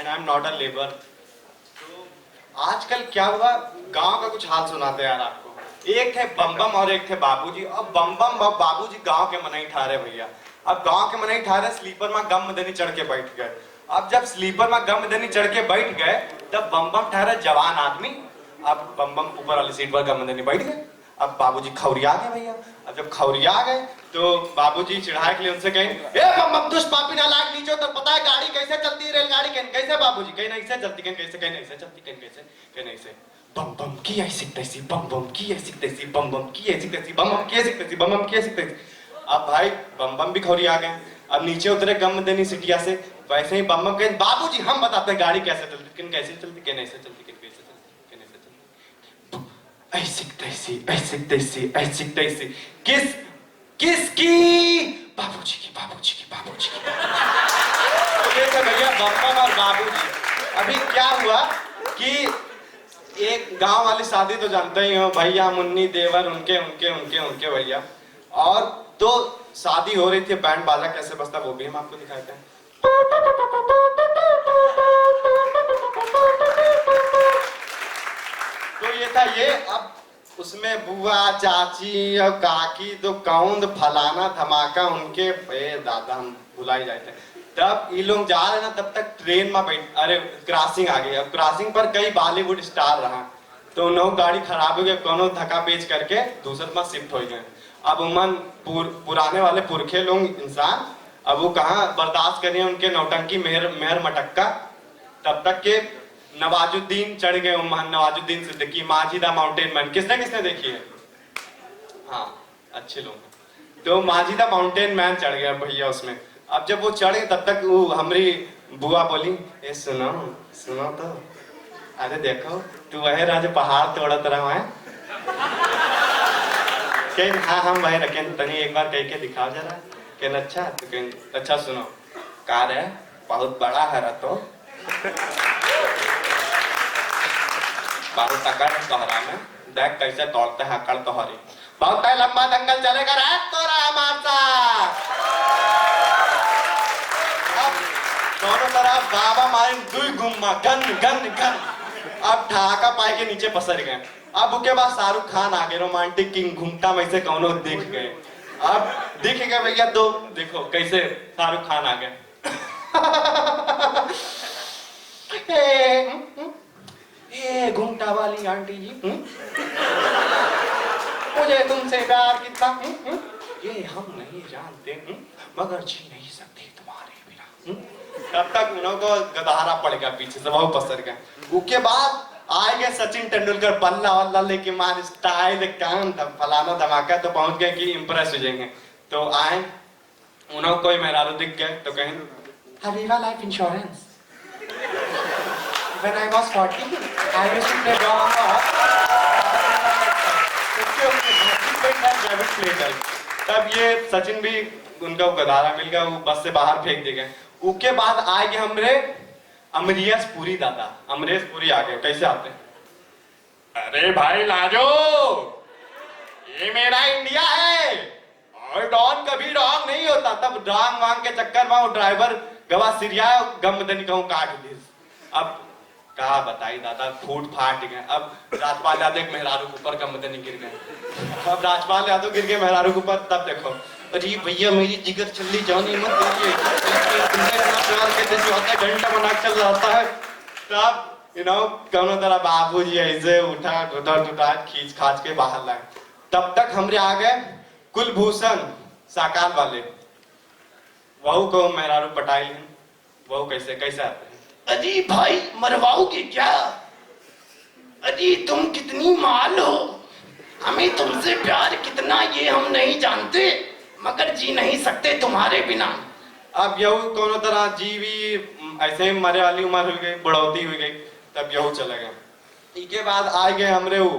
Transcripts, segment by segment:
And I am not a labour. तो आजकल क्या हुआ, गांव का कुछ हाल सुनाते हैं यार आपको। एक थे बम और एक थे बाबूजी। अब बम और बाबूजी गांव के मनई ठारे भैया। अब गांव के मनई ठारे स्लीपर में गम मदनी चढ़ के बैठ गए। अब जब स्लीपर में गम मदनी चढ़ के बैठ गए तब बम ठहरे जवान आदमी। अब बम ऊपर वाली सीट पर गम मदनी बैठ गए। अब बाबूजी खौरिया गए भैया। अब जब खौरिया गए तो बाबूजी चिढ़ाए के लिए उनसे कहें, ए बम दुष्पापी नालायक नीचे तो पता है गाड़ी कैसे चलती है, रेलगाड़ी कैसे बाबूजी, कहीं नहीं से चलती, कहीं कैसे, कहीं नहीं से चलती, कहीं कैसे, कहीं नहीं से। बम की ऐसी तैसी, बम की ऐसी तैसी, बम की ऐसी तैसी, बम की ऐसी तैसी, बम की ऐसी तैसी। अब भाई बम भी खौरिया गए। अब नीचे उतरे गम देनी सिटिया से। वैसे ही बम कहे, बाबूजी हम बताते हैं गाड़ी कैसे चलती, किन कैसे चलती, कहीं नहीं से चलती, किन कैसे चलती, कहीं नहीं से चलती। ऐसी तैसी, ऐसी तैसी, ऐसी तैसी। किसकी? बाबूजी की, बाबूजी की, बाबूजी की। तो ये थे भैया बम और बाबूजी। अभी क्या हुआ कि एक गांव वाली शादी तो जानते ही हो, भैया मुन्नी देवर उनके उनके उनके उनके भैया। और तो शादी हो रही थी, बैंड बाजा कैसे बजता वो भी हम आपको दिखाते हैं। तो ये था ये। अब उसमें बुआ चाची और काकी तो कौंद फलाना धमाका उनके दादा हम भुला ही जाते हैं। तब ये लोग जा रहे ना तब तक ट्रेन में बैठ, अरे क्रॉसिंग आ गई। अब क्रॉसिंग पर कई बॉलीवुड स्टार रहा तो उन्होंने गाड़ी खराब हो गई, कोनो धक्का पेच करके दूसरे में शिफ्ट हो गए। अब उमन पुराने वाले पुरखे लोग इंसान अब वो कहाँ बर्दाश्त करिए उनके नौटंकी मेहर मटक्का। तब तक के नवाजुद्दीन चढ़ गए। नवाजुद्दीन सिद्दीकी, माझी द माउंटेन मैन, किसने किसने देखी है? हाँ अच्छे लोग। तो माझी द माउंटेन मैन चढ़ गया भैया उसमें। अब जब वो चढ़े तब तक वो हमारी बुआ बोली, ए सुनो सुनो तो, अरे देखो तू वही राज पहाड़ तोड़त रहा है। हाँ हम वही रखे तनी एक बार कह के दिखाओ जरा। कहन अच्छा तो कहन अच्छा सुनो, कार है बहुत बड़ा है तो बहुत तकड़ तोहरा में, देख कैसे तोड़ते हैं कड़ तोहरी। बहुत लंबा दंगल चलेगा रात तोरा हमारा। अब दोनों तरफ बाबा मारिन दुई गुम्मा गन गन गन। अब ढाका पाए के नीचे पसर गए। अब उसके बाद शाहरुख खान आ गए, रोमांटिक किंग घूमता में से कौनो दिख गए। अब दिख गए भैया तो देखो कैसे शाहरुख खान आ गए। ए घूमता वाली आंटी जी, मुझे तुमसे प्यार कितना, ये हम नहीं जानते मगर जी नहीं सकते तुम्हारे बिना। तब तक उनको गदहारा पड़ गया पीछे से, बहुत पसर गए। उसके बाद आए गए सचिन तेंदुलकर, बल्ला वल्ला लेके मार स्टाइल काम फलाना धमाका। तो पहुंच गए कि इम्प्रेस हो जाएंगे। तो आए उन्होंने कोई मेहरारू दिख गए तो कहें, Aviva Life Insurance. When I was 40, I used to play drama. तब ये सचिन भी उनका गदारा मिल गया, वो बस से बाहर फेंक दिए गए। उसके बाद आए गए हमरे अमरीश पुरी दादा। अमरीश पुरी आ गए। कैसे आते? अरे भाई लाजो, ये मेरा इंडिया है और डॉन कभी रॉन्ग नहीं होता। तब रॉन्ग वांग के चक्कर में वो ड्राइवर गवा सिरिया गमदनी कहूं काट दी। अब कहा बताई दादा फूट फाट गए। अब राजपाल यादव मेहरारू के ऊपर गमदनी गिर गए। अब राजपाल यादव गिर गए मेहरारू के ऊपर। तब देखो, अरे भैया मेरी जिगर चली जानी मत देखिए, घंटा बना चल रहता है। तब कौनो तरह बाबूजी ऐसे उठा टूटा खींच खाच के बाहर लाए। तब तक हमरे आ गए कुलभूषण साकार वाले। वहू को मेहरारू पटाई। वहू कैसे कैसे आते हैं? अजी भाई मरवाओगे क्या? अजी तुम कितनी माल हो, हमें तुमसे प्यार कितना ये हम नहीं जानते मगर जी नहीं सकते तुम्हारे बिना। अब यहू कोनो तरह जीवी ऐसे ही मरे वाली उम्र हो गई, बुढ़ौती हो गई। तब यहू चले गए। इसके बाद आ गए हमरे वो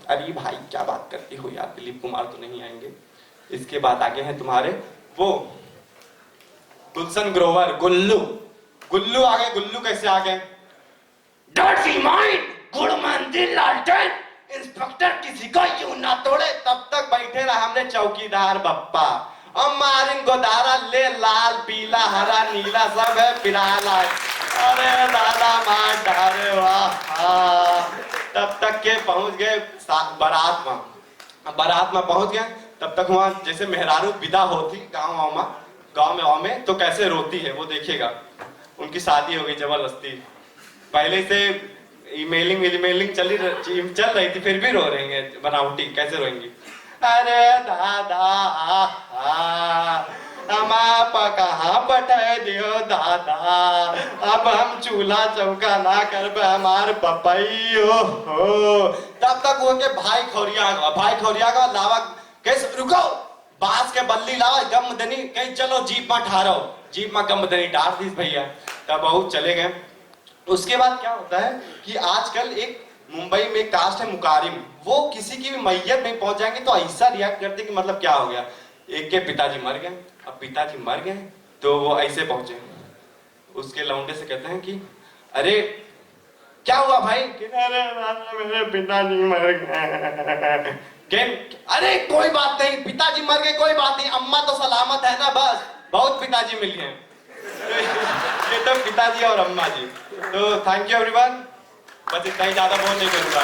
अरे भाई क्या बात करती हो यार, दिलीप कुमार तो नहीं आएंगे। इसके बाद आगे हैं तुम्हारे वो गुलशन ग्रोवर, गुल्लू। गुल्लू आ गए। गुल्लू कैसे आ गए? डर्टी माइंड, गुड़ मंदिर लालटेन, इंस्पेक्टर किसी का यूं ना तोड़े। तब तक बैठे रहा हमने चौकीदार बप्पा और मारिन गोदारा ले लाल पीला हरा नीला सब है पिराला। अरे दादा मार डारे वाह। तब तक के पहुंच गए बारात में। बारात में पहुंच गए तब तक वहां जैसे मेहरारू विदा होती गांव में तो कैसे रोती है वो देखिएगा। उनकी शादी हो गई जबरदस्ती, पहले से ईमेलिंग चल रही थी फिर भी रो रही है बनावटी, कैसे रोएंगी। अरे दादा हम आप कहाँ बैठे दियो दादा, अब हम चूल्हा चौका ना कर हमार पपैयो हो। तब तक वो के भाई खौरिया का लावा कैसे रुको बांस के बल्ली लावा गम दनी कहीं चलो जीप में ठहरो, जीप में गम दनी डाल दी भैया। तब बहुत चले गए। उसके बाद क्या होता है कि आजकल एक मुंबई में कास्ट है मुकारिम, वो किसी की भी मैयत नहीं पहुंच जाएंगे तो ऐसा रिएक्ट करते कि मतलब क्या हो गया। एक के पिताजी मर गए, अब पिताजी मर गए तो वो ऐसे पहुंचे, उसके लौंडे से कहते हैं कि अरे क्या हुआ भाई। अरे मेरे पिताजी मर गए। अरे कोई बात नहीं, पिताजी मर गए कोई बात नहीं, अम्मा तो सलामत है ना, बस बहुत पिताजी मिल गए। ये तो पिताजी और अम्मा जी। तो थैंक यू एवरीवन, बस इतना ही, ज्यादा बहुत नहीं करूंगा।